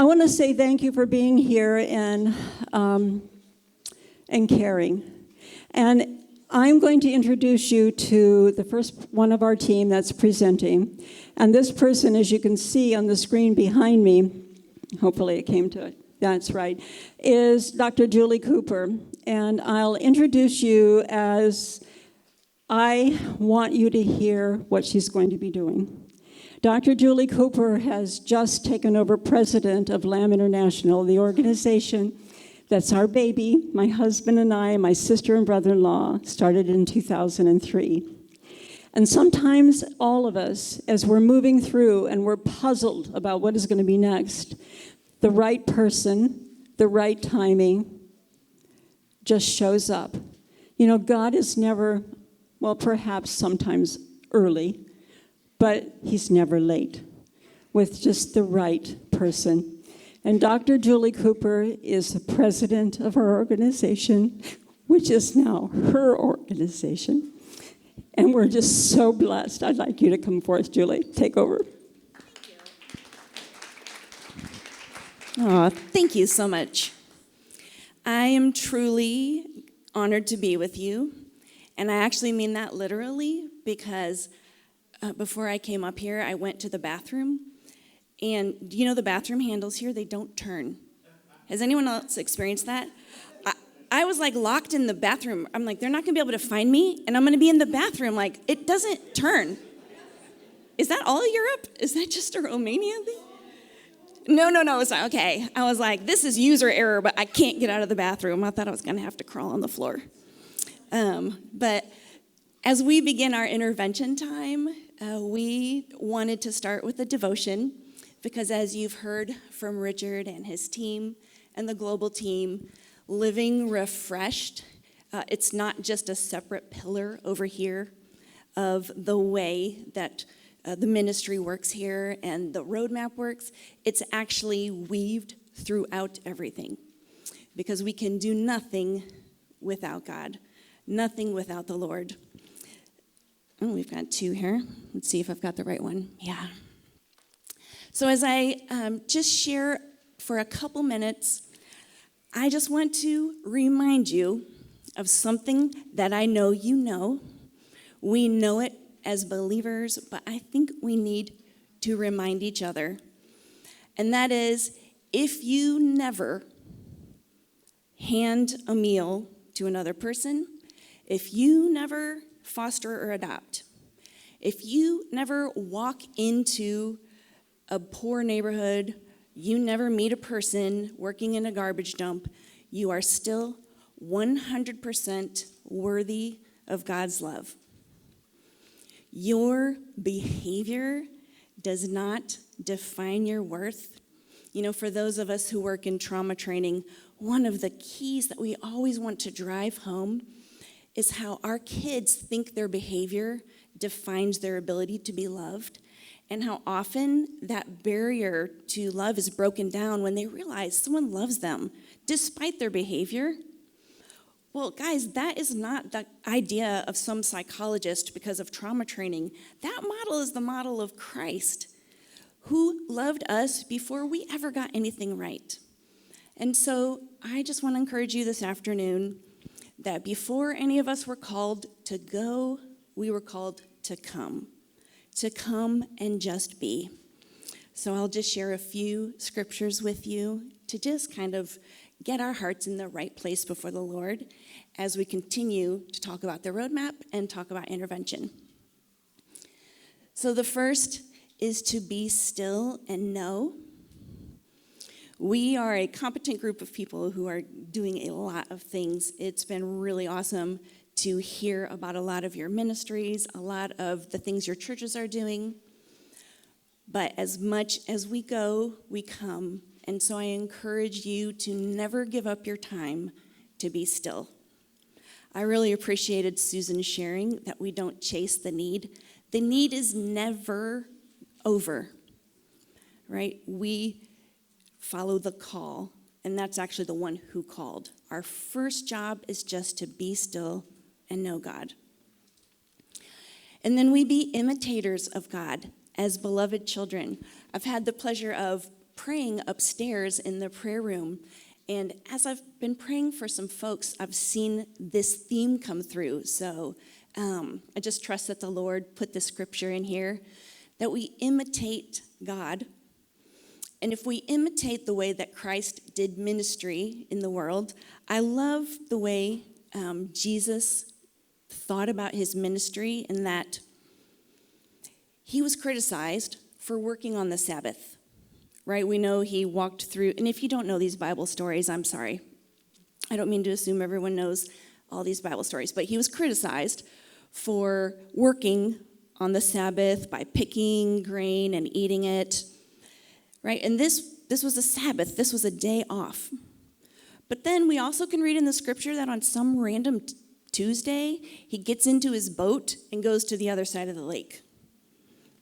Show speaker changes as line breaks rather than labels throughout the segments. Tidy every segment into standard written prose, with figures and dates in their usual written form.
I want to say thank you for being here and caring. And I'm going to introduce you to the first one of our team that's presenting. And this person, as you can see on the screen behind me, hopefully it came to it, that's right, is Dr. Julie Cooper. And I'll introduce you as I want you to hear what she's going to be doing. Dr. Julie Cooper has just taken over president of LAM International, the organization that's our baby. My husband and I, my sister and brother-in-law, started in 2003. And sometimes all of us, as we're moving through and we're puzzled about what is going to be next, the right person, the right timing just shows up. You know, God is never, well, perhaps sometimes early, but he's never late with just the right person. And Dr. Julie Cooper is the president of our organization, which is now her organization. And we're just so blessed. I'd like you to come forth, Julie. Take over.
Oh, thank you so much. I am truly honored to be with you. And I actually mean that literally because before I came up here, I went to the bathroom. And do you know the bathroom handles here? They don't turn. Has anyone else experienced that? I was like locked in the bathroom. I'm like, they're not going to be able to find me, and I'm going to be in the bathroom. Like, it doesn't turn. Is that all of Europe? Is that just a Romania thing? No, it's not. Okay. I was like, this is user error, but I can't get out of the bathroom. I thought I was going to have to crawl on the floor. But as we begin our intervention time, we wanted to start with a devotion. Because as you've heard from Richard and his team and the global team, living refreshed, it's not just a separate pillar over here of the way that the ministry works here and the roadmap works. It's actually weaved throughout everything. Because we can do nothing without God, nothing without the Lord. Oh, we've got two here. Let's see if I've got the right one. Yeah. So as I just share for a couple minutes, I just want to remind you of something that I know you know. We know it as believers, but I think we need to remind each other. And that is, if you never hand a meal to another person, if you never foster or adopt, if you never walk into a poor neighborhood, you never meet a person working in a garbage dump, you are still 100% worthy of God's love. Your behavior does not define your worth. You know, for those of us who work in trauma training, one of the keys that we always want to drive home is how our kids think their behavior defines their ability to be loved. And how often that barrier to love is broken down when they realize someone loves them despite their behavior. Well, guys, that is not the idea of some psychologist because of trauma training. That model is the model of Christ, who loved us before we ever got anything right. And so I just want to encourage you this afternoon that before any of us were called to go, we were called to come and just be. So I'll just share a few scriptures with you to just kind of get our hearts in the right place before the Lord as we continue to talk about the roadmap and talk about intervention. So the first is to be still and know. We are a competent group of people who are doing a lot of things. It's been really awesome to hear about a lot of your ministries, a lot of the things your churches are doing. But as much as we go, we come. And so I encourage you to never give up your time to be still. I really appreciated Susan sharing that we don't chase the need. The need is never over, right? We follow the call, and that's actually the one who called. Our first job is just to be still and know God. And then we be imitators of God as beloved children. I've had the pleasure of praying upstairs in the prayer room. And as I've been praying for some folks, I've seen this theme come through. So I just trust that the Lord put the scripture in here, that we imitate God. And if we imitate the way that Christ did ministry in the world, I love the way Jesus thought about his ministry, in that he was criticized for working on the Sabbath, right? We know he walked through, and if you don't know these Bible stories, I'm sorry. I don't mean to assume everyone knows all these Bible stories, but he was criticized for working on the Sabbath by picking grain and eating it, right? And this was a Sabbath. This was a day off. But then we also can read in the scripture that on some random Tuesday, he gets into his boat and goes to the other side of the lake,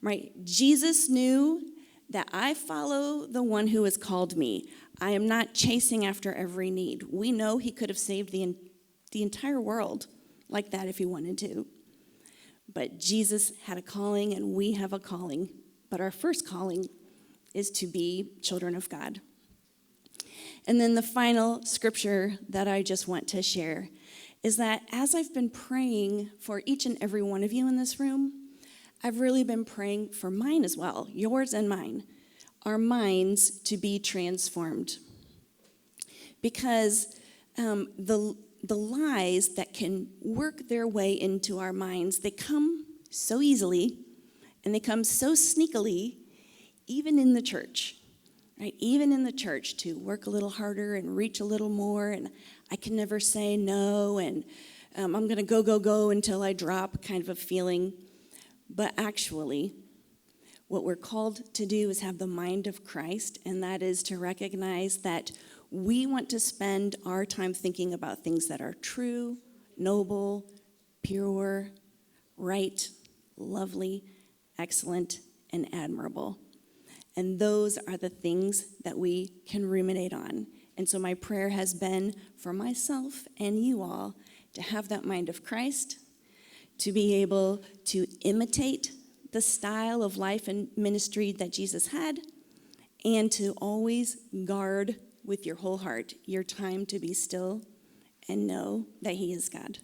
right? Jesus knew that I follow the one who has called me. I am not chasing after every need. We know he could have saved the entire world like that if he wanted to. But Jesus had a calling, and we have a calling. But our first calling is to be children of God. And then the final scripture that I just want to share is that as I've been praying for each and every one of you in this room, I've really been praying for mine as well, yours and mine, our minds to be transformed. Because the lies that can work their way into our minds, they come so easily, and they come so sneakily, even in the church. Right, even in the church, to work a little harder and reach a little more, and I can never say no, and I'm going to go until I drop, kind of a feeling. But actually, what we're called to do is have the mind of Christ, and that is to recognize that we want to spend our time thinking about things that are true, noble, pure, right, lovely, excellent, and admirable. And those are the things that we can ruminate on. And so my prayer has been for myself and you all to have that mind of Christ, to be able to imitate the style of life and ministry that Jesus had, and to always guard with your whole heart your time to be still and know that he is God.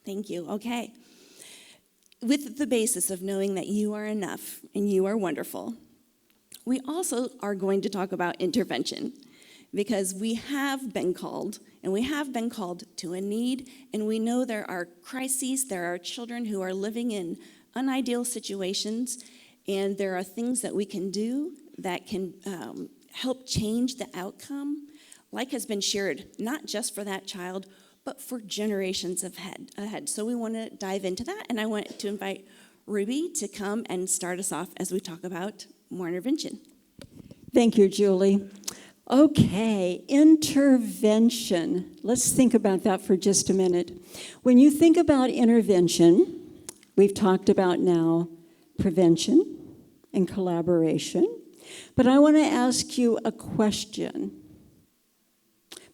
Thank you. Okay. With the basis of knowing that you are enough and you are wonderful, we also are going to talk about intervention, because we have been called, and we have been called to a need, and we know there are crises, there are children who are living in unideal situations, and there are things that we can do that can help change the outcome, like has been shared, not just for that child, but for generations ahead. So we want to dive into that, and I want to invite Ruby to come and start us off as we talk about more intervention.
Thank you, Julie. Okay, intervention. Let's think about that for just a minute. When you think about intervention, we've talked about now prevention and collaboration, but I want to ask you a question,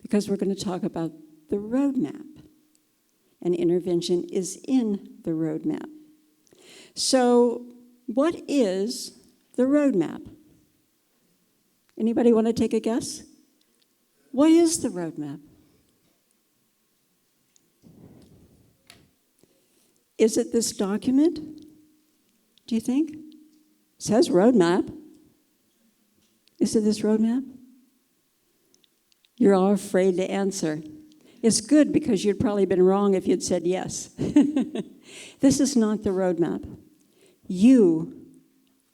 because we're going to talk about the roadmap, and intervention is in the roadmap. So, what is the roadmap? Anybody want to take a guess? What is the roadmap? Is it this document? Do you think? It says roadmap. Is it this roadmap? You're all afraid to answer. It's good, because you'd probably been wrong if you'd said yes. This is not the roadmap. You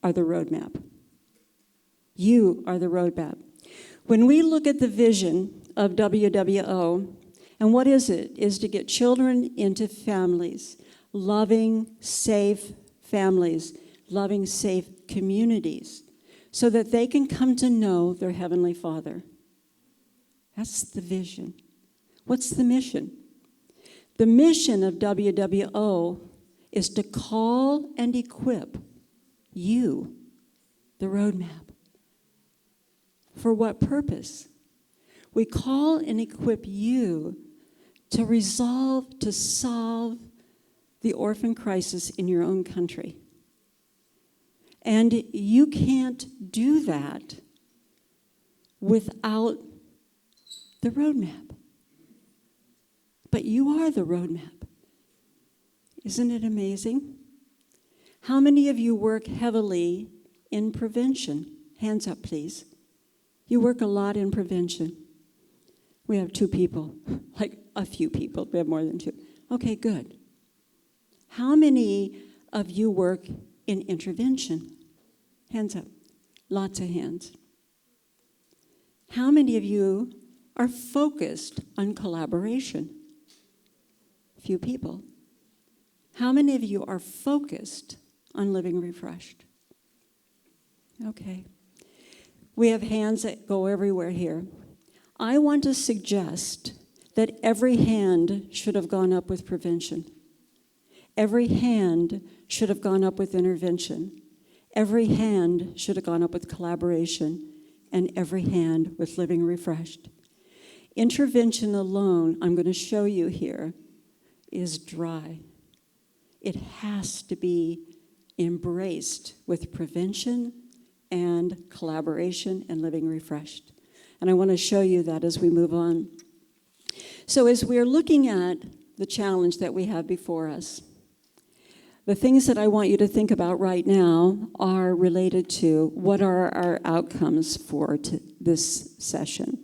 are the roadmap. You are the roadmap. When we look at the vision of WWO, and what is it? Is to get children into families, loving, safe families, loving, safe communities, so that they can come to know their Heavenly Father. That's the vision. What's the mission? The mission of WWO is to call and equip you, the roadmap. For what purpose? We call and equip you to solve the orphan crisis in your own country. And you can't do that without the roadmap. But you are the roadmap. Isn't it amazing? How many of you work heavily in prevention? Hands up, please. You work a lot in prevention. We have 2 people, like a few people. We have more than 2. Okay, good. How many of you work in intervention? Hands up. Lots of hands. How many of you are focused on collaboration? Few people. How many of you are focused on living refreshed? Okay. We have hands that go everywhere here. I want to suggest that every hand should have gone up with prevention. Every hand should have gone up with intervention. Every hand should have gone up with collaboration, and every hand with living refreshed. Intervention alone, I'm going to show you here, is dry. It has to be embraced with prevention and collaboration and living refreshed. And I want to show you that as we move on. So as we're looking at the challenge that we have before us, the things that I want you to think about right now are related to what are our outcomes for this session.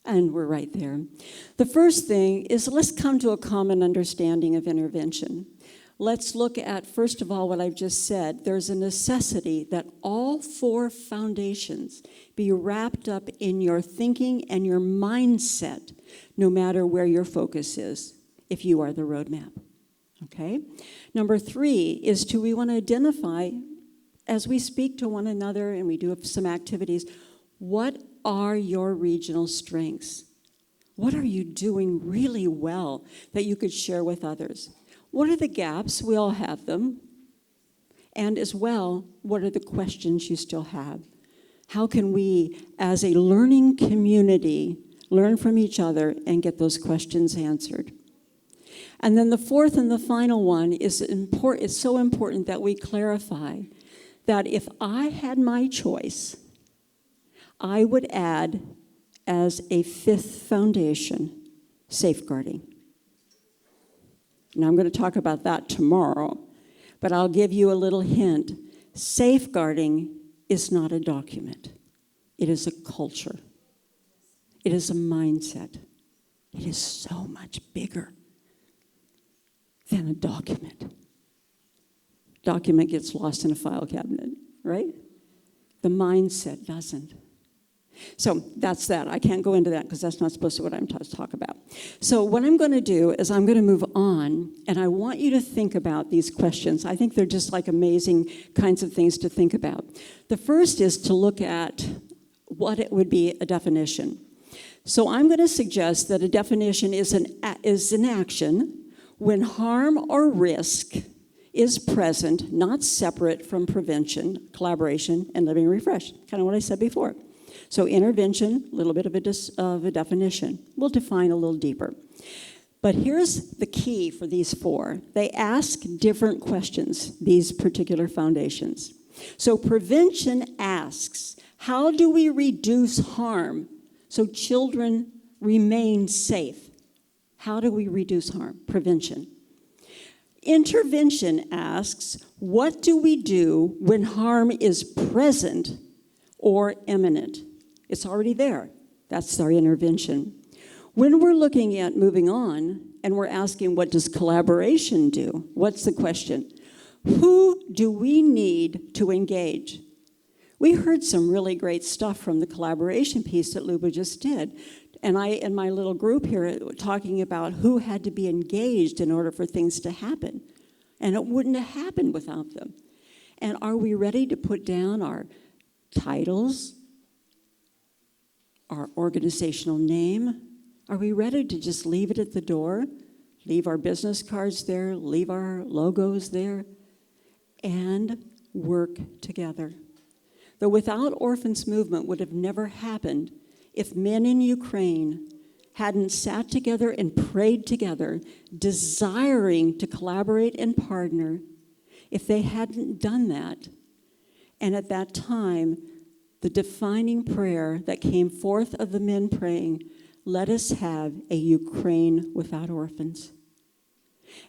And we're right there. The first thing is, let's come to a common understanding of intervention. Let's look at, first of all, what I've just said. There's a necessity that all 4 foundations be wrapped up in your thinking and your mindset, no matter where your focus is, if you are the roadmap. Okay? Number 3 is we want to identify, as we speak to one another and we do some activities, what are your regional strengths? What are you doing really well that you could share with others? What are the gaps? We all have them. And as well, what are the questions you still have? How can we, as a learning community, learn from each other and get those questions answered? And then the 4th and the final one is important. It's so important that we clarify that if I had my choice, I would add as a 5th foundation, safeguarding. Now, I'm going to talk about that tomorrow, but I'll give you a little hint. Safeguarding is not a document. It is a culture. It is a mindset. It is so much bigger than a document. Document gets lost in a file cabinet, right? The mindset doesn't. So that's that. I can't go into that because that's not supposed to be what I'm to talk about. So what I'm going to do is I'm going to move on, and I want you to think about these questions. I think they're just like amazing kinds of things to think about. The first is to look at what it would be a definition. So I'm going to suggest that a definition is an action when harm or risk is present, not separate from prevention, collaboration, and living refreshed. Kind of what I said before. So intervention, a little bit of a definition. We'll define a little deeper. But here's the key for these 4. They ask different questions, these particular foundations. So prevention asks, how do we reduce harm so children remain safe? How do we reduce harm? Prevention. Intervention asks, what do we do when harm is present or imminent? It's already there. That's our intervention. When we're looking at moving on and we're asking, what does collaboration do? What's the question? Who do we need to engage? We heard some really great stuff from the collaboration piece that Luba just did. And I, in my little group here, talking about who had to be engaged in order for things to happen. And it wouldn't have happened without them. And are we ready to put down our titles, our organizational name? Are we ready to just leave it at the door? Leave our business cards there, leave our logos there, and work together. The Without Orphans movement would have never happened if men in Ukraine hadn't sat together and prayed together, desiring to collaborate and partner. If they hadn't done that, And at that time, the defining prayer that came forth of the men praying, let us have a Ukraine without orphans.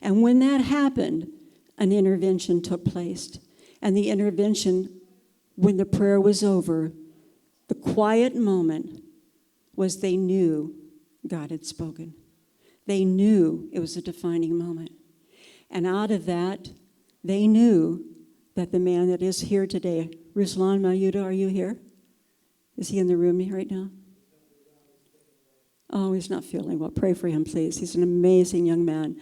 And when that happened, an intervention took place. And the intervention, when the prayer was over, the quiet moment was they knew God had spoken. They knew it was a defining moment. And out of that, they knew that the man that is here today, Ruslan Mayuda, are you here? Is he in the room right now? Oh, he's not feeling well. Pray for him, please. He's an amazing young man.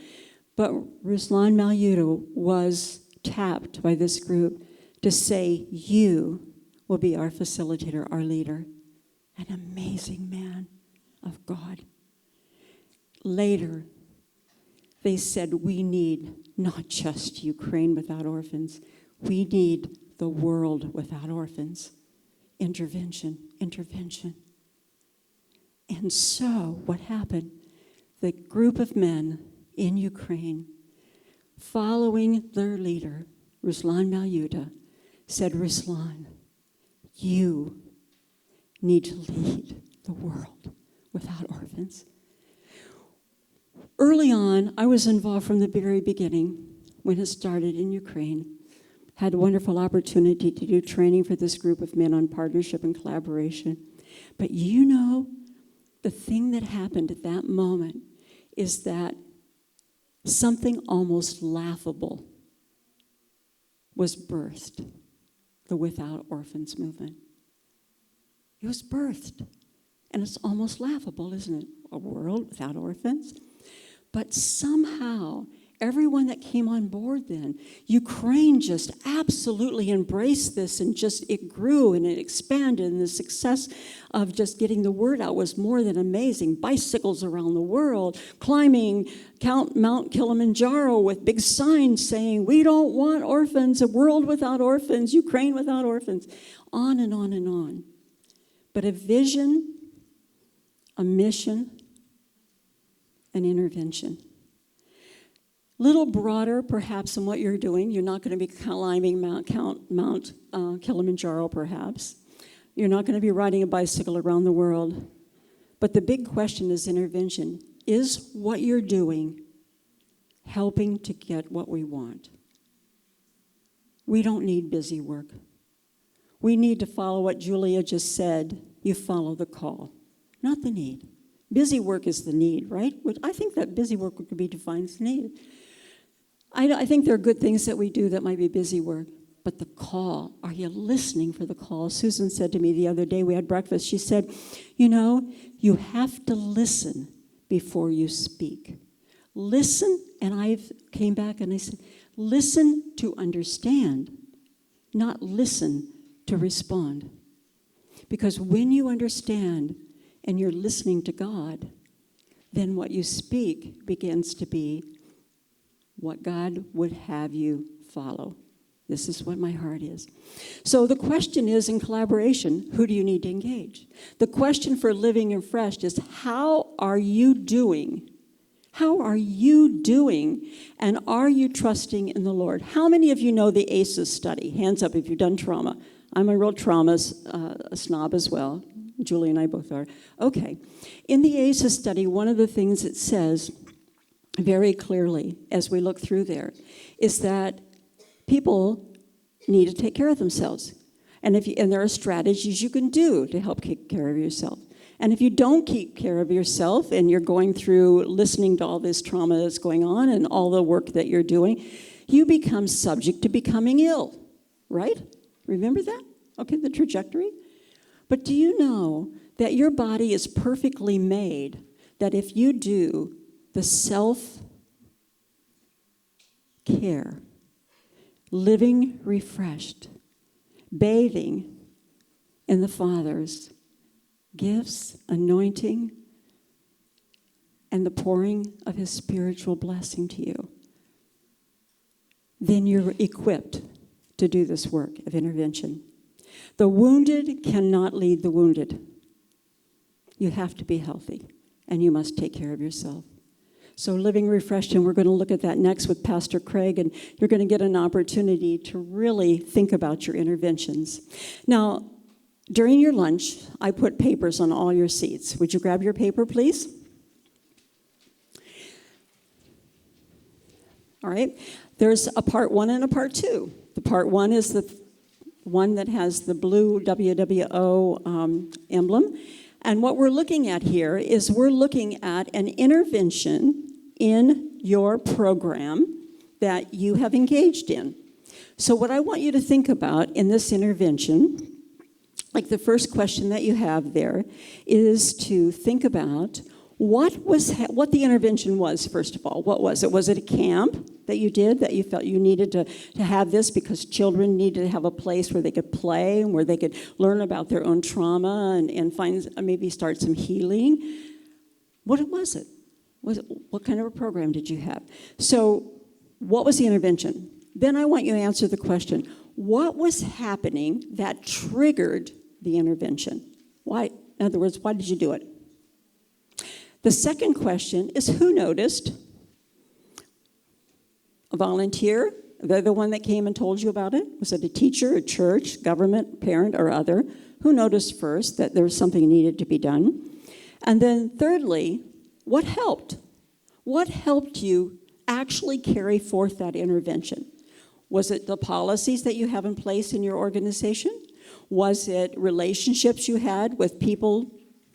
But Ruslan Mayuda was tapped by this group to say, you will be our facilitator, our leader. An amazing man of God. Later, they said, we need not just Ukraine without orphans. We need the world without orphans. Intervention, intervention. And so, what happened? The group of men in Ukraine, following their leader, Ruslan Mayuda, said, Ruslan, you need to lead the world without orphans. Early on, I was involved from the very beginning when it started in Ukraine. Had a wonderful opportunity to do training for this group of men on partnership and collaboration. But you know, the thing that happened at that moment is that something almost laughable was birthed, the Without Orphans movement. It was birthed. And it's almost laughable, isn't it? A world without orphans. But somehow, everyone that came on board then, Ukraine just absolutely embraced this, and just it grew and it expanded, and the success of just getting the word out was more than amazing. Bicycles around the world, climbing Mount Kilimanjaro with big signs saying, we don't want orphans, a world without orphans, Ukraine without orphans, on and on and on. But a vision, a mission, an intervention. Little broader, perhaps, than what you're doing. You're not going to be climbing Mount Kilimanjaro, perhaps. You're not going to be riding a bicycle around the world. But the big question is intervention. Is what you're doing helping to get what we want? We don't need busy work. We need to follow what Julia just said. You follow the call, not the need. Busy work is the need, right? I think that busy work could be defined as need. I think there are good things that we do that might be busy work, but the call, are you listening for the call? Susan said to me the other day, we had breakfast, she said, you know, you have to listen before you speak. Listen, and I came back and I said, listen to understand, not listen to respond. Because when you understand and you're listening to God, then what you speak begins to be what God would have you follow. This is what my heart is. So the question is, in collaboration, who do you need to engage? The question for Living and Fresh is, how are you doing? How are you doing? And are you trusting in the Lord? How many of you know the ACEs study? Hands up if you've done trauma. I'm a real trauma snob as well. Julie and I both are. Okay. In the ACEs study, one of the things it says very clearly as we look through there is that people need to take care of themselves. And there are strategies you can do to help take care of yourself. And if you don't keep care of yourself and you're going through listening to all this trauma that's going on and all the work that you're doing, you become subject to becoming ill, right? Remember that? Okay, the trajectory. But do you know that your body is perfectly made that if you do the self-care, living refreshed, bathing in the Father's gifts, anointing, and the pouring of His spiritual blessing to you, then you're equipped to do this work of intervention. The wounded cannot lead the wounded. You have to be healthy, and you must take care of yourself. So Living Refreshed, and we're going to look at that next with Pastor Craig, and you're going to get an opportunity to really think about your interventions. Now, during your lunch, I put papers on all your seats. Would you grab your paper, please? All right. There's a part 1 and a part 2. The part 1 is the one that has the blue WWO emblem. And what we're looking at here is we're looking at an intervention in your program that you have engaged in. So what I want you to think about in this intervention, like the first question that you have there, is to think about what the intervention was, first of all. What was it? Was it a camp that you did that you felt you needed to have this because children needed to have a place where they could play and where they could learn about their own trauma and find maybe start some healing? What was it? What kind of a program did you have? So what was the intervention? Then I want you to answer the question, what was happening that triggered the intervention? Why? In other words, why did you do it? The second question is, who noticed? A volunteer? They're the one that came and told you about it? Was it a teacher, a church, government, parent, or other? Who noticed first that there was something needed to be done? And then thirdly, what helped? What helped you actually carry forth that intervention? Was it the policies that you have in place in your organization? Was it relationships you had with people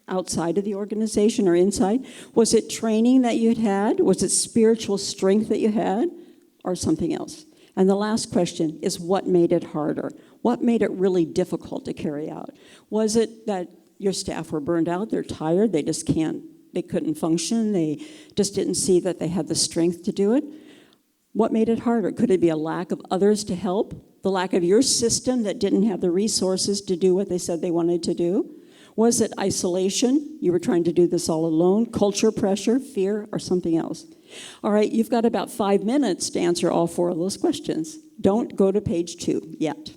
outside of the organization or inside? Was it training that you'd had? Was it spiritual strength that you had? Or something else? And the last question is, what made it harder? What made it really difficult to carry out? Was it that your staff were burned out, they're tired, they couldn't function, they just didn't see that they had the strength to do it? What made it harder? Could it be a lack of others to help? The lack of your system that didn't have the resources to do what they said they wanted to do? Was it isolation? You were trying to do this all alone? Culture pressure, fear, or something else? All right, you've got about 5 minutes to answer all 4 of those questions. Don't go to page 2 yet.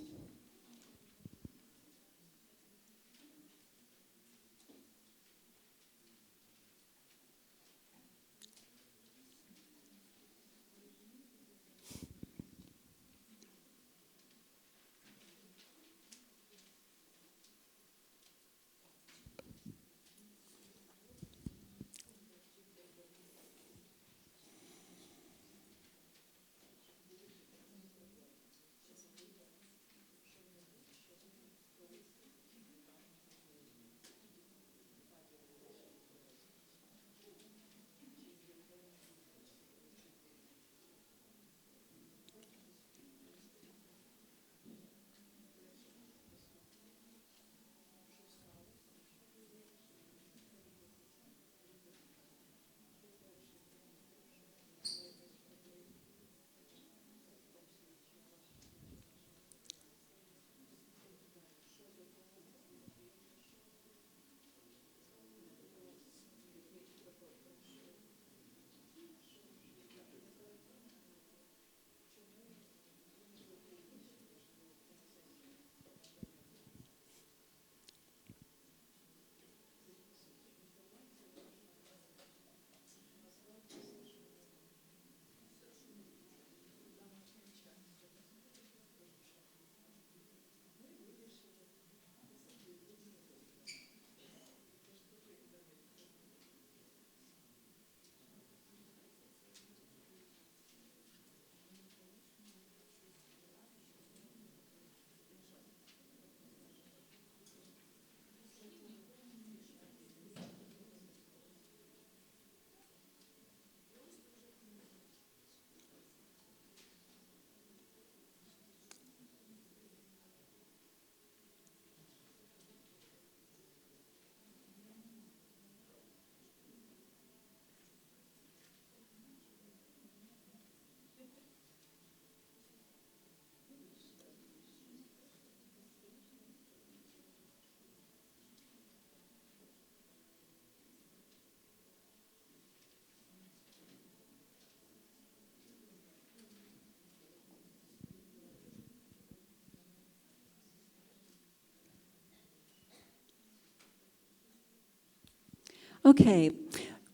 Okay,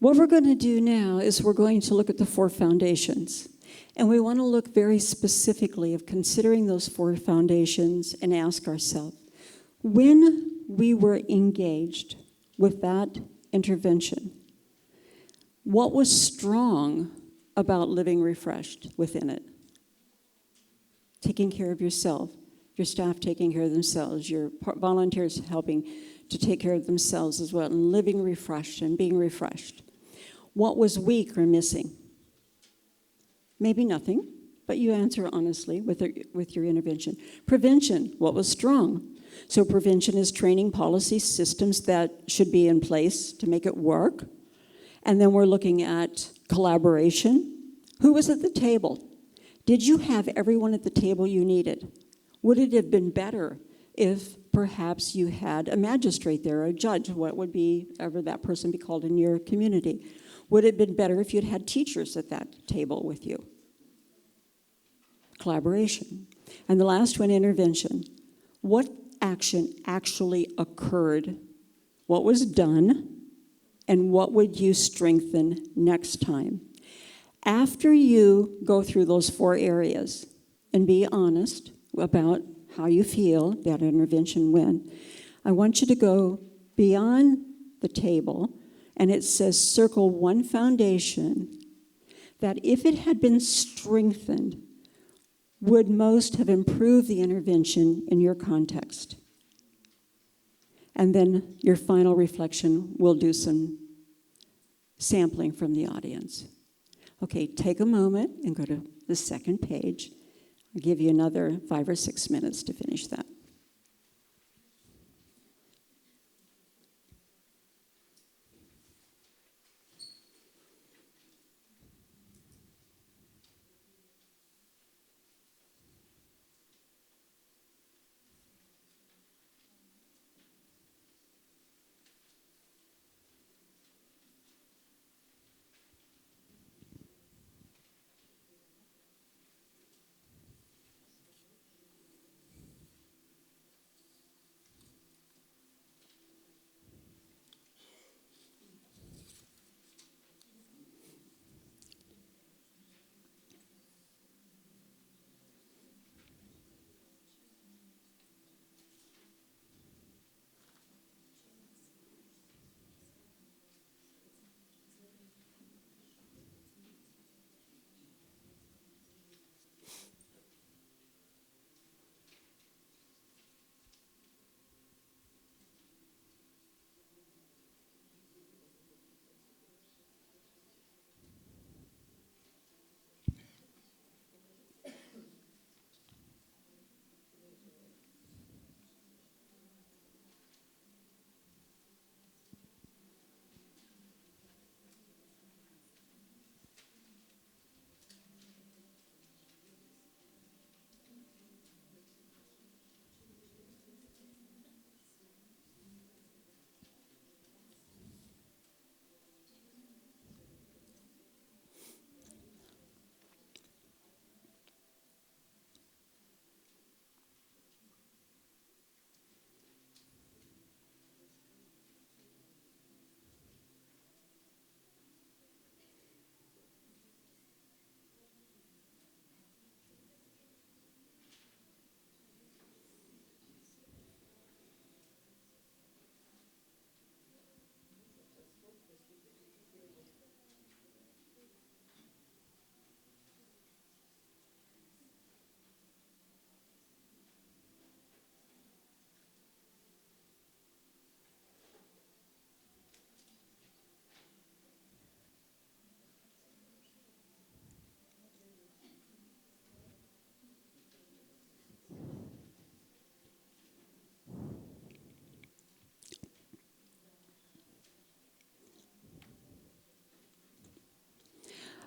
What we're going to do now is we're going to look at the 4 foundations. And we want to look very specifically of considering those 4 foundations and ask ourselves, when we were engaged with that intervention, what was strong about living refreshed within it? Taking care of yourself, your staff taking care of themselves, your volunteers helping to take care of themselves as well, and living refreshed and being refreshed. What was weak or missing? Maybe nothing, but you answer honestly with your intervention. Prevention, what was strong? So prevention is training, policy, systems that should be in place to make it work. And then we're looking at collaboration. Who was at the table? Did you have everyone at the table you needed? Would it have been better if perhaps you had a magistrate there, a judge, what would be ever that person be called in your community? Would it have been better if you'd had teachers at that table with you? Collaboration. And the last one, intervention. What action actually occurred? What was done? And what would you strengthen next time? After you go through those 4 areas and be honest about how you feel that intervention went, I want you to go beyond the table, and it says circle 1 foundation that if it had been strengthened, would most have improved the intervention in your context. And then your final reflection, we'll do some sampling from the audience. Okay, take a moment and go to the second page. I'll give you another 5 or 6 minutes to finish that.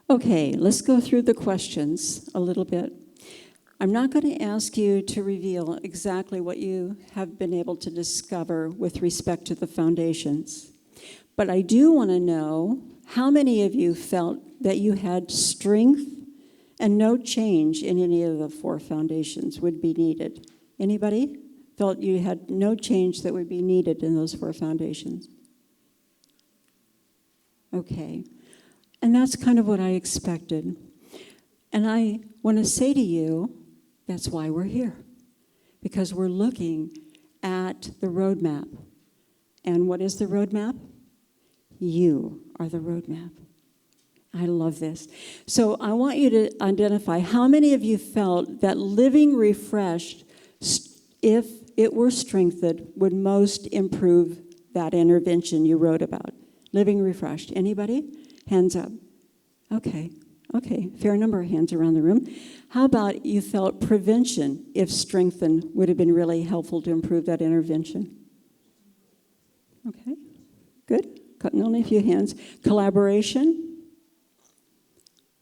Okay, let's go through the questions a little bit. I'm not going to ask you to reveal exactly what you have been able to discover with respect to the foundations, but I do want to know how many of you felt that you had strength and no change in any of the 4 foundations would be needed. Anybody felt you had no change that would be needed in those 4 foundations? Okay. And that's kind of what I expected. And I want to say to you, that's why we're here. Because we're looking at the roadmap. And what is the roadmap? You are the roadmap. I love this. So I want you to identify how many of you felt that living refreshed, if it were strengthened, would most improve that intervention you wrote about. Living refreshed. Anybody? Hands up. Okay. Fair number of hands around the room. How about you felt prevention, if strengthened, would have been really helpful to improve that intervention? Okay. Good. Only a few hands. Collaboration?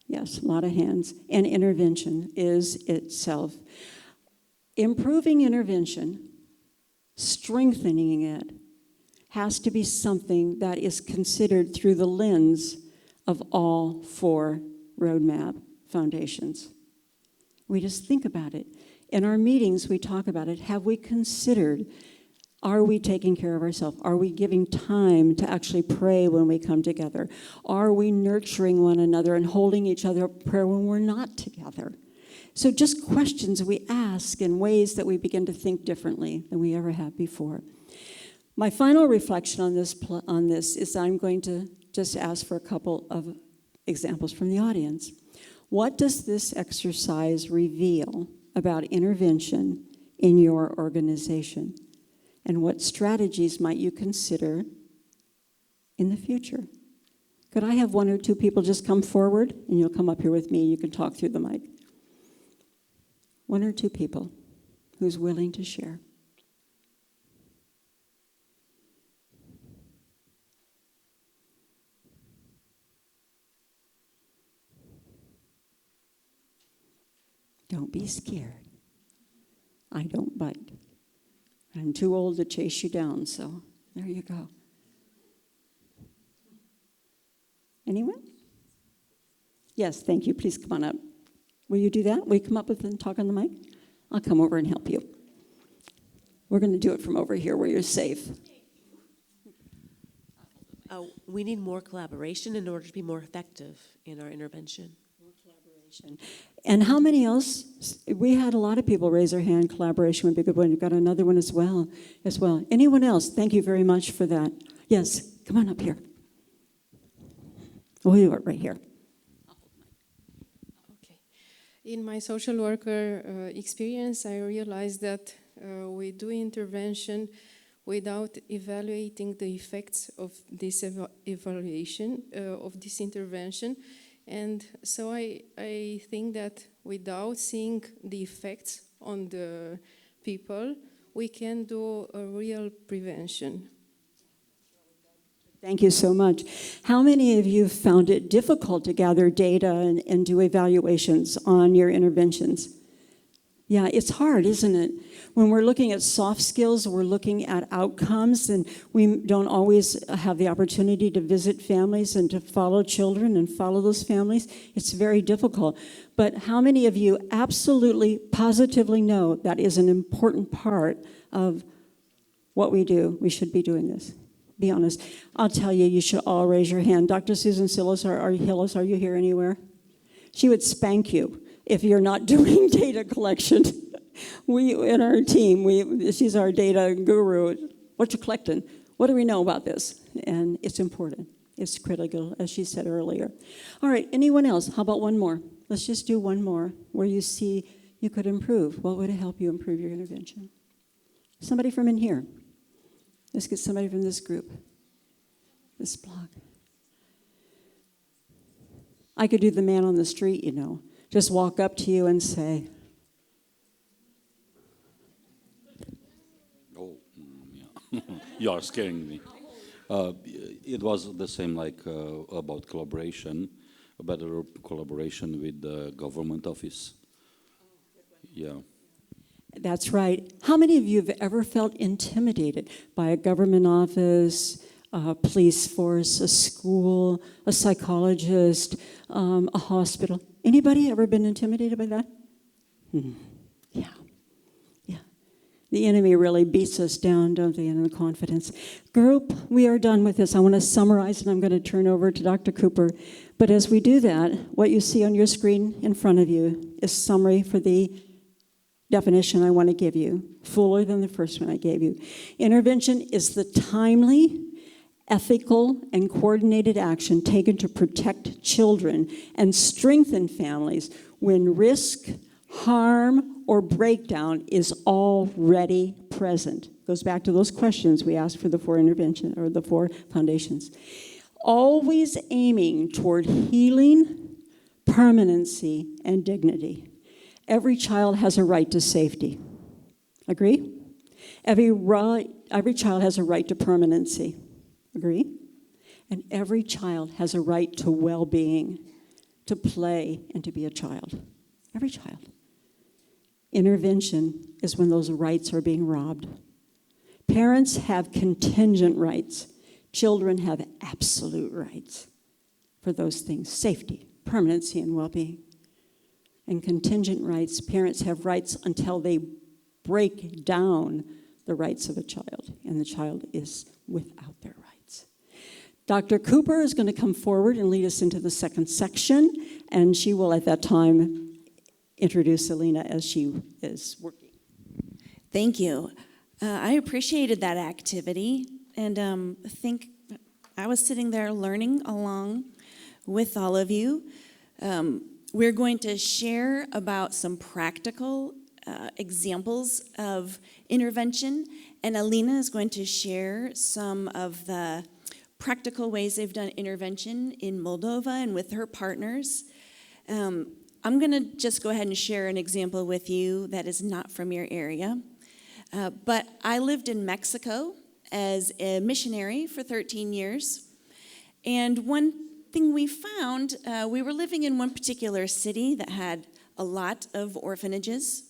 Yes, a lot of hands. And intervention is itself. Improving intervention, strengthening it, has to be something that is considered through the lens of all 4 roadmap foundations. We just think about it. In our meetings, we talk about it. Have we considered, are we taking care of ourselves? Are we giving time to actually pray when we come together? Are we nurturing one another and holding each other up in prayer when we're not together? So just questions we ask in ways that we begin to think differently than we ever have before. My final reflection on this is I'm going to just ask for a couple of examples from the audience. What does this exercise reveal about intervention in your organization? And what strategies might you consider in the future? Could I have 1 or 2 people just come forward, and you'll come up here with me, and you can talk through the mic. 1 or 2 people who's willing to share. Don't be scared. I don't bite. I'm too old to chase you down, so there you go. Anyone? Yes, thank you. Please come on up. Will you do that? Will you come up and talk on the mic? I'll come over and help you. We're going to do it from over here where you're safe.
We need more collaboration in order to be more effective in our intervention.
And how many else? We had a lot of people raise their hand. Collaboration would be a good one. You've got another one as well. Anyone else? Thank you very much for that. Yes, come on up here. We'll do it right here.
Okay. In my social worker experience, I realized that we do intervention without evaluating the effects of this evaluation, of this intervention. And so I think that without seeing the effects on the people, we can do a real prevention.
Thank you so much. How many of you found it difficult to gather data and do evaluations on your interventions? Yeah, it's hard, isn't it? When we're looking at soft skills, we're looking at outcomes, and we don't always have the opportunity to visit families and to follow children and follow those families. It's very difficult. But how many of you absolutely, positively know that is an important part of what we do? We should be doing this. Be honest. I'll tell you, you should all raise your hand. Dr. Susan Hillis, are you here anywhere? She would spank you if you're not doing data collection. We, in our team, she's our data guru. What you collecting? What do we know about this? And it's important. It's critical, as she said earlier. All right, anyone else? How about one more? Let's just do one more where you see you could improve. What would help you improve your intervention? Somebody from in here. Let's get somebody from this group, this block. I could do the man on the street, just walk up to you and say,
yeah. You are scaring me. It was the same about collaboration, a better collaboration with the government office. Yeah.
That's right. How many of you have ever felt intimidated by a government office, a police force, a school, a psychologist, a hospital? Anybody ever been intimidated by that? Yeah. The enemy really beats us down, don't they, in the confidence. Group, we are done with this. I want to summarize, and I'm going to turn over to Dr. Cooper. But as we do that, what you see on your screen in front of you is summary for the definition I want to give you, fuller than the first one I gave you. Intervention is the timely, ethical, and coordinated action taken to protect children and strengthen families when risk, harm, or breakdown is already present. Goes back to those questions we asked for the 4 intervention or the 4 foundations. Always aiming toward healing, permanency, and dignity. Every child has a right to safety. Agree? Every child has a right to permanency. Agree? And every child has a right to well-being, to play, and to be a child. Every child. Intervention is when those rights are being robbed. Parents have contingent rights. Children have absolute rights for those things: safety, permanency, and well-being. And contingent rights, parents have rights until they break down the rights of a child, and the child is without their rights. Dr. Cooper is going to come forward and lead us into the second section, and she will at that time introduce Alina as she is working.
Thank you. I appreciated that activity, and I think I was sitting there learning along with all of you. We're going to share about some practical examples of intervention, and Alina is going to share some of the practical ways they've done intervention in Moldova and with her partners. I'm going to just go ahead and share an example with you that is not from your area. But I lived in Mexico as a missionary for 13 years. And one thing we found, we were living in one particular city that had a lot of orphanages.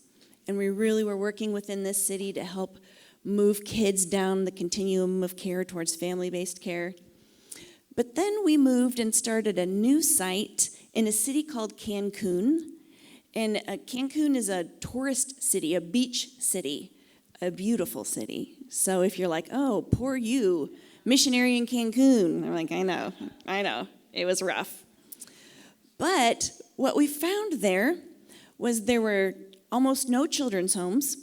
And we really were working within this city to help move kids down the continuum of care towards family-based care. But then we moved and started a new site in a city called Cancun. And Cancun is a tourist city, a beach city, a beautiful city. So if you're like, oh, poor you, missionary in Cancun, I'm like, I know, it was rough. But what we found there were almost no children's homes.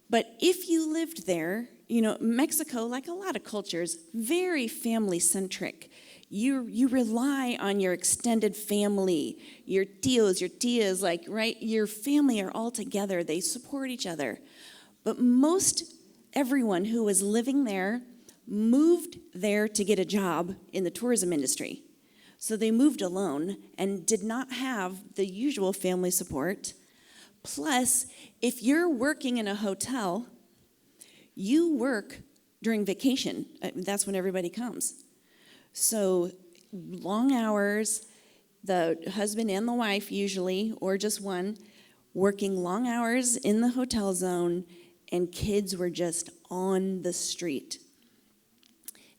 But if you lived there, Mexico, like a lot of cultures, very family-centric. You rely on your extended family, your tios, your tias, right? Your family are all together. They support each other. But most everyone who was living there moved there to get a job in the tourism industry. So they moved alone and did not have the usual family support. Plus, if you're working in a hotel, you work during vacation. That's when everybody comes. So long hours, the husband and the wife usually, or just one, working long hours in the hotel zone, and kids were just on the street.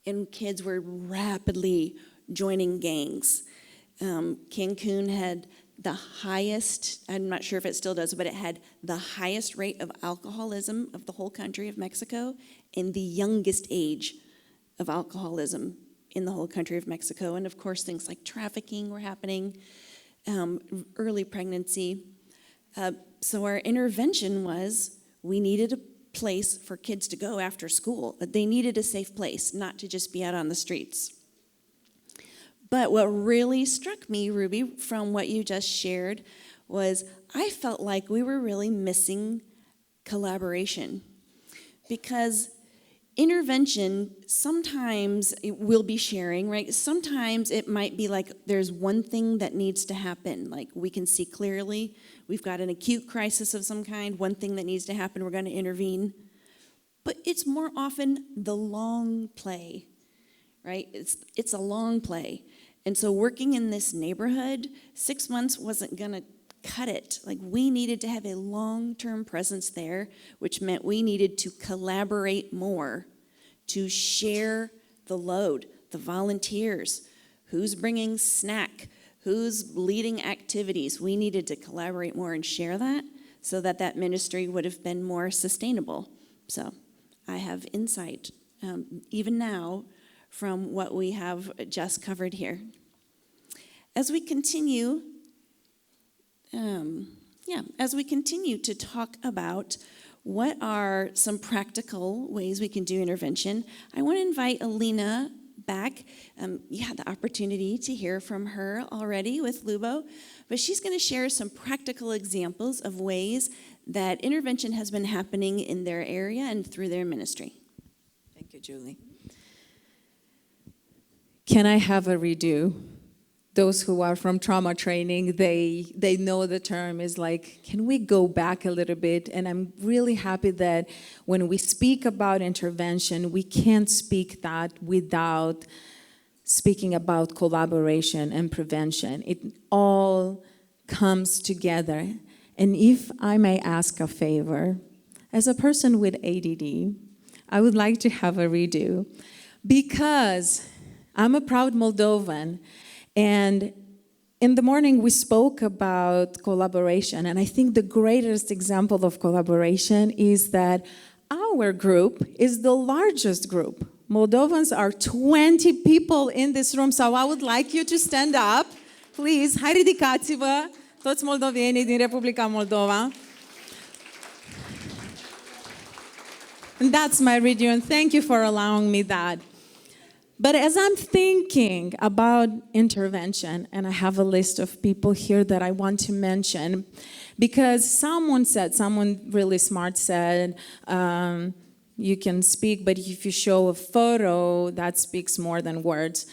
And kids were rapidly joining gangs. Cancun had the highest, I'm not sure if it still does, but it had the highest rate of alcoholism of the whole country of Mexico and the youngest age of alcoholism in the whole country of Mexico. And of course, things like trafficking were happening, early pregnancy. So our intervention was we needed a place for kids to go after school. They needed a safe place, not to just be out on the streets. But what really struck me, Ruby, from what you just shared, was I felt like we were really missing collaboration. Because intervention, sometimes we'll be sharing, right? Sometimes it might be like there's one thing that needs to happen. Like we can see clearly, we've got an acute crisis of some kind, one thing that needs to happen, we're going to intervene. But it's more often the long play, right? It's a long play. And so working in this neighborhood, 6 months wasn't going to cut it. Like we needed to have a long-term presence there, which meant we needed to collaborate more, to share the load, the volunteers, who's bringing snack, who's leading activities. We needed to collaborate more and share that so that that ministry would have been more sustainable. So I have insight, even now, from what we have just covered here. As we continue, to talk about what are some practical ways we can do intervention, I want to invite Alina back. You had the opportunity to hear from her already with Lubo, but she's going to share some practical examples of ways that intervention has been happening in their area and through their ministry.
Thank you, Julie. Can I have a redo? Those who are from trauma training, they know the term is like, can we go back a little bit? And I'm really happy that when we speak about intervention, we can't speak that without speaking about collaboration and prevention. It all comes together. And if I may ask a favor, as a person with ADD, I would like to have a redo because I'm a proud Moldovan. And in the morning, we spoke about collaboration. And I think the greatest example of collaboration is that our group is the largest group. Moldovans are 20 people in this room. So I would like you to stand up. Please, hai ridicați-vă, toți moldovenii din Republica Moldova. And that's my review, and thank you for allowing me that. But as I'm thinking about intervention, and I have a list of people here that I want to mention, because someone really smart said, you can speak, but if you show a photo, that speaks more than words.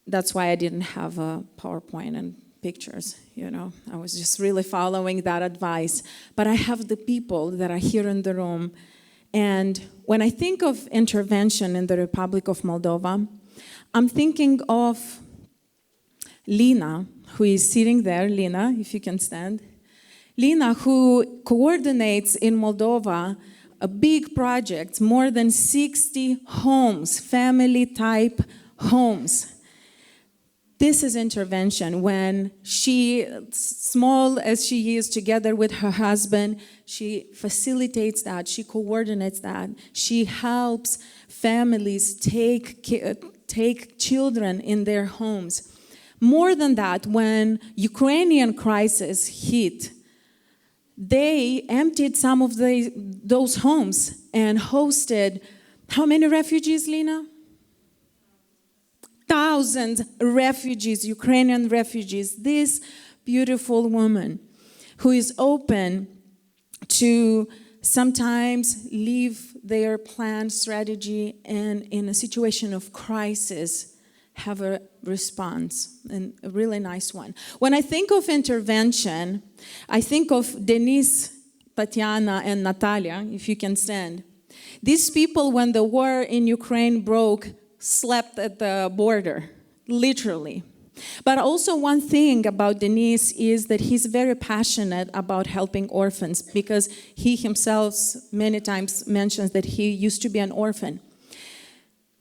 That's why I didn't have a PowerPoint and pictures, I was just really following that advice. But I have the people that are here in the room. And when I think of intervention in the Republic of Moldova, I'm thinking of Lina, who is sitting there. Lina, if you can stand. Lina, who coordinates in Moldova a big project, more than 60 homes, family-type homes. This is intervention when she, small as she is, together with her husband, she facilitates that, she coordinates that, she helps families take children in their homes. More than that, when Ukrainian crisis hit, they emptied some of those homes and hosted, how many refugees, Lina? Thousands refugees, Ukrainian refugees. This beautiful woman who is open to sometimes leave their planned strategy and in a situation of crisis have a response, and a really nice one. When I think of intervention, I think of Denise, Tatiana, and Natalia, if you can stand. These people, when the war in Ukraine broke, slept at the border, literally. But also one thing about Denise is that he's very passionate about helping orphans because he himself many times mentions that he used to be an orphan.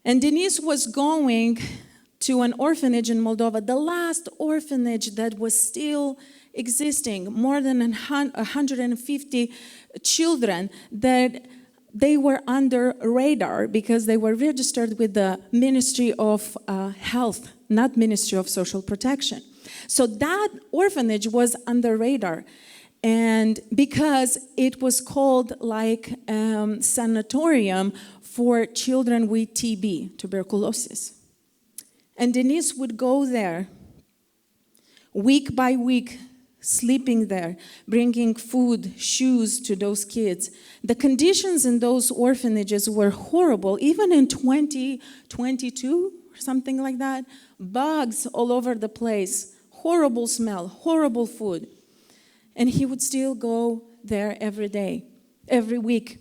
And Denise was going to an orphanage in Moldova, the last orphanage that was still existing, more than 150 children that they were under radar because they were registered with the Ministry of Health, not Ministry of Social Protection. So that orphanage was under radar. And because it was called like sanatorium for children with TB, tuberculosis. And Denise would go there week by week, sleeping there, bringing food, shoes to those kids. The conditions in those orphanages were horrible, even in 2022 or something like that. Bugs all over the place, horrible smell, horrible food. And he would still go there every day, every week.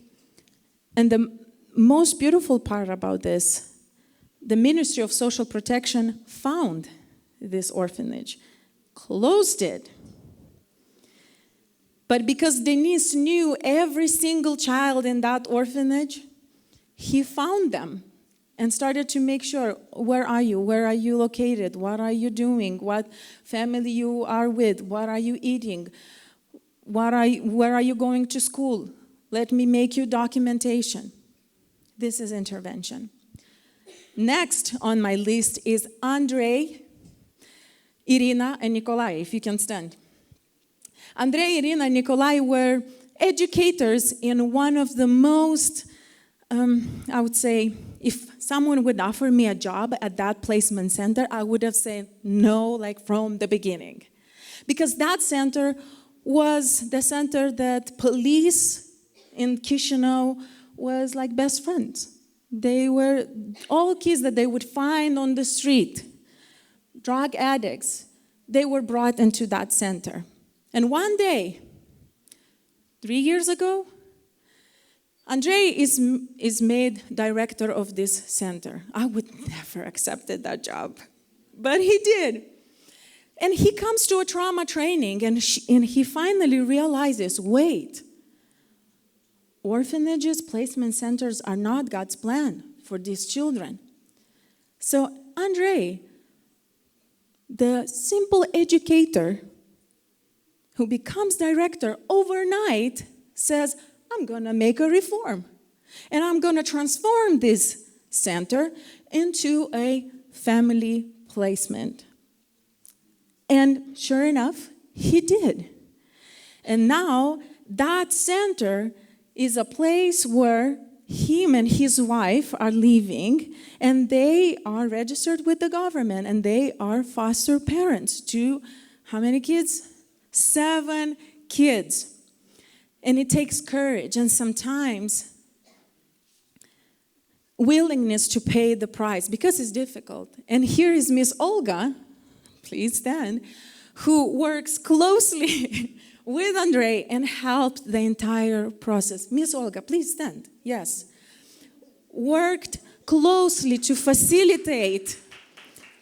And the most beautiful part about this, the Ministry of Social Protection found this orphanage, closed it. But because Denise knew every single child in that orphanage, he found them and started to make sure, where are you? Where are you located? What are you doing? What family you are with? What are you eating? Where are you going to school? Let me make you documentation. This is intervention. Next on my list is Andrei, Irina, and Nikolai, if you can stand. Andrei, Irina, and Nikolai were educators in one of the most, I would say, if someone would offer me a job at that placement center, I would have said no, like from the beginning. Because that center was the center that police in Chisinau was like best friends. They were all kids that they would find on the street, drug addicts. They were brought into that center. And one day, 3 years ago, Andrei is made director of this center. I would never accepted that job, but he did. And he comes to a trauma training, and he finally realizes, wait, orphanages, placement centers are not God's plan for these children. So Andrei, the simple educator who becomes director overnight, says, I'm going to make a reform, and I'm going to transform this center into a family placement. And sure enough, he did. And now that center is a place where him and his wife are living, and they are registered with the government, and they are foster parents to how many kids? 7 kids. And it takes courage and sometimes willingness to pay the price because it's difficult. And here is Miss Olga, please stand, who works closely with Andrei and helped the entire process. Miss Olga, please stand. Yes. Worked closely to facilitate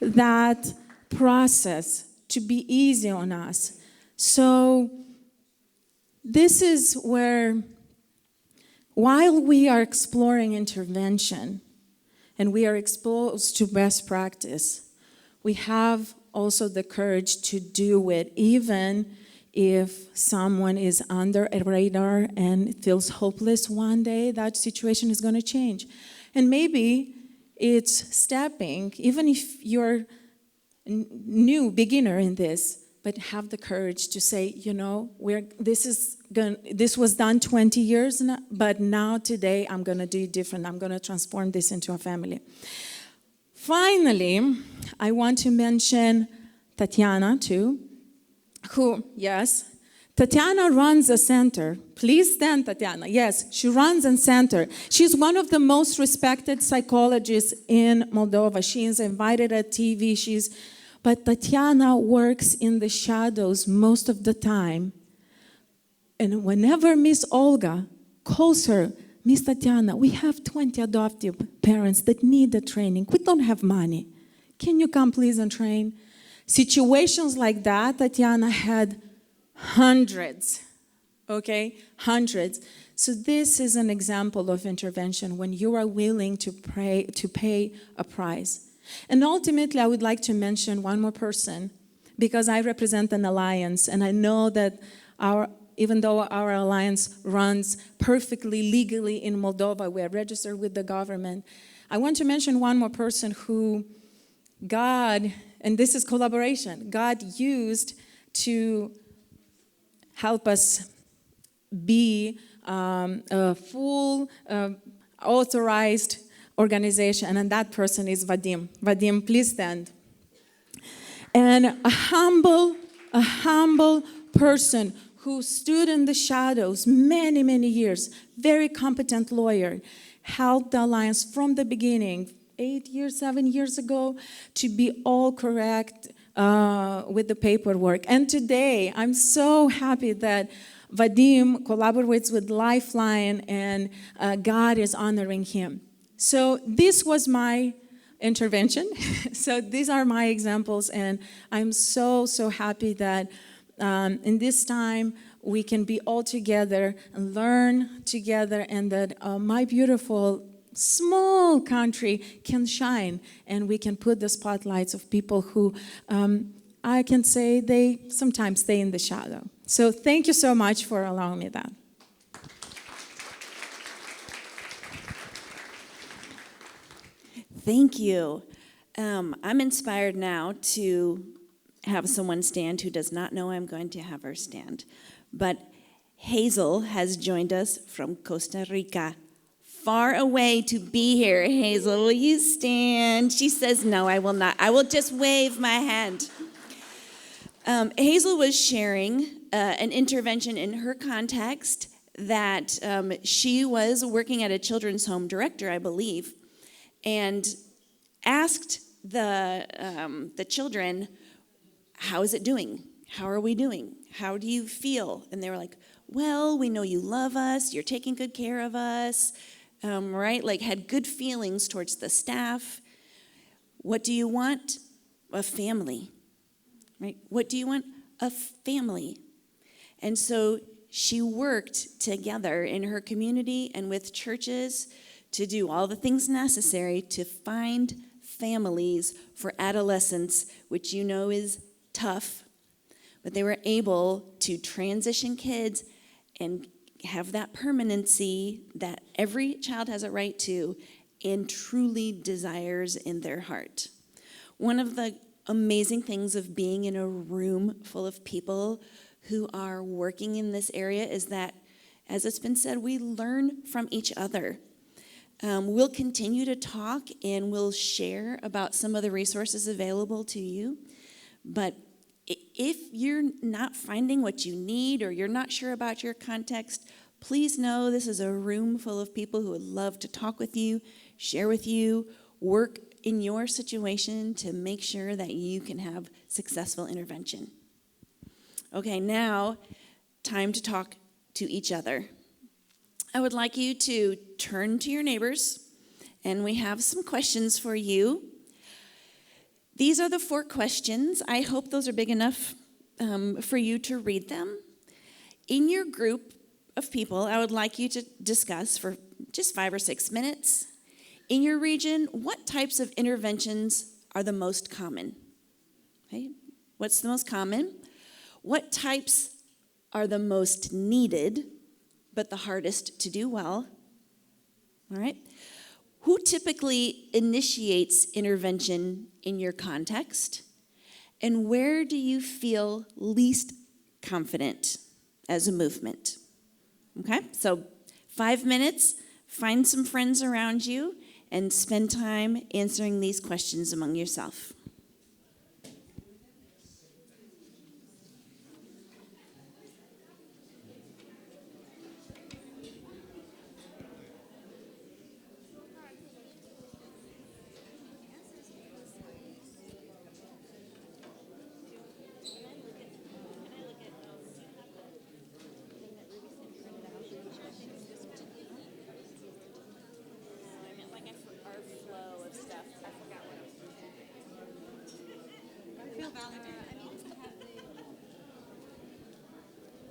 that process to be easy on us. So this is where, while we are exploring intervention and we are exposed to best practice, we have also the courage to do it, even if someone is under a radar and feels hopeless one day, that situation is going to change. And maybe it's stepping, even if you're new, beginner in this, but have the courage to say, you know, this was done 20 years, but now today I'm going to do it different. I'm going to transform this into a family. Finally, I want to mention Tatiana too, who, yes, Tatiana runs a center. Please stand, Tatiana. Yes, she runs a center. She's one of the most respected psychologists in Moldova. She is invited at TV. But Tatiana works in the shadows most of the time. And whenever Miss Olga calls her, Miss Tatiana, we have 20 adoptive parents that need the training. We don't have money. Can you come please and train? Situations like that, Tatiana had hundreds, okay? Hundreds. So this is an example of intervention when you are willing to pay a price. And ultimately, I would like to mention one more person, because I represent an alliance, and I know that even though our alliance runs perfectly legally in Moldova, we are registered with the government, I want to mention one more person who God, and this is collaboration, God used to help us be a full authorized organization, and that person is Vadim. Vadim, please stand. And a humble person who stood in the shadows many, many years, very competent lawyer, helped the Alliance from the beginning, 7 years ago, to be all correct with the paperwork. And today, I'm so happy that Vadim collaborates with Lifeline, and God is honoring him. So this was my intervention. So these are my examples, and I'm so happy that in this time we can be all together and learn together, and that my beautiful small country can shine, and we can put the spotlights of people who I can say they sometimes stay in the shadow. So thank you so much for allowing me that.
Thank you. I'm inspired now to have someone stand who does not know I'm going to have her stand. But Hazel has joined us from Costa Rica, far away to be here. Hazel, will you stand? She says, no, I will not. I will just wave my hand. Hazel was sharing an intervention in her context that she was working at a children's home director, I believe, and asked the children, how is it doing? How are we doing? How do you feel? And they were like, well, we know you love us. You're taking good care of us, right? Like had good feelings towards the staff. What do you want? A family, right? What do you want? A family. And so she worked together in her community and with churches to do all the things necessary to find families for adolescents, which you know is tough, but they were able to transition kids and have that permanency that every child has a right to and truly desires in their heart. One of the amazing things of being in a room full of people who are working in this area is that, as it's been said, we learn from each other. We'll continue to talk and we'll share about some of the resources available to you. But if you're not finding what you need or you're not sure about your context, please know this is a room full of people who would love to talk with you, share with you, work in your situation to make sure that you can have successful intervention. Okay, now time to talk to each other. I would like you to turn to your neighbors, and we have some questions for you. These are the 4 questions. I hope those are big enough for you to read them. In your group of people, I would like you to discuss for just 5 or 6 minutes. In your region, what types of interventions are the most common? Okay, what's the most common? What types are the most needed, but the hardest to do well? All right. Who typically initiates intervention in your context? And where do you feel least confident as a movement? Okay, so 5 minutes, find some friends around you, and spend time answering these questions among yourself.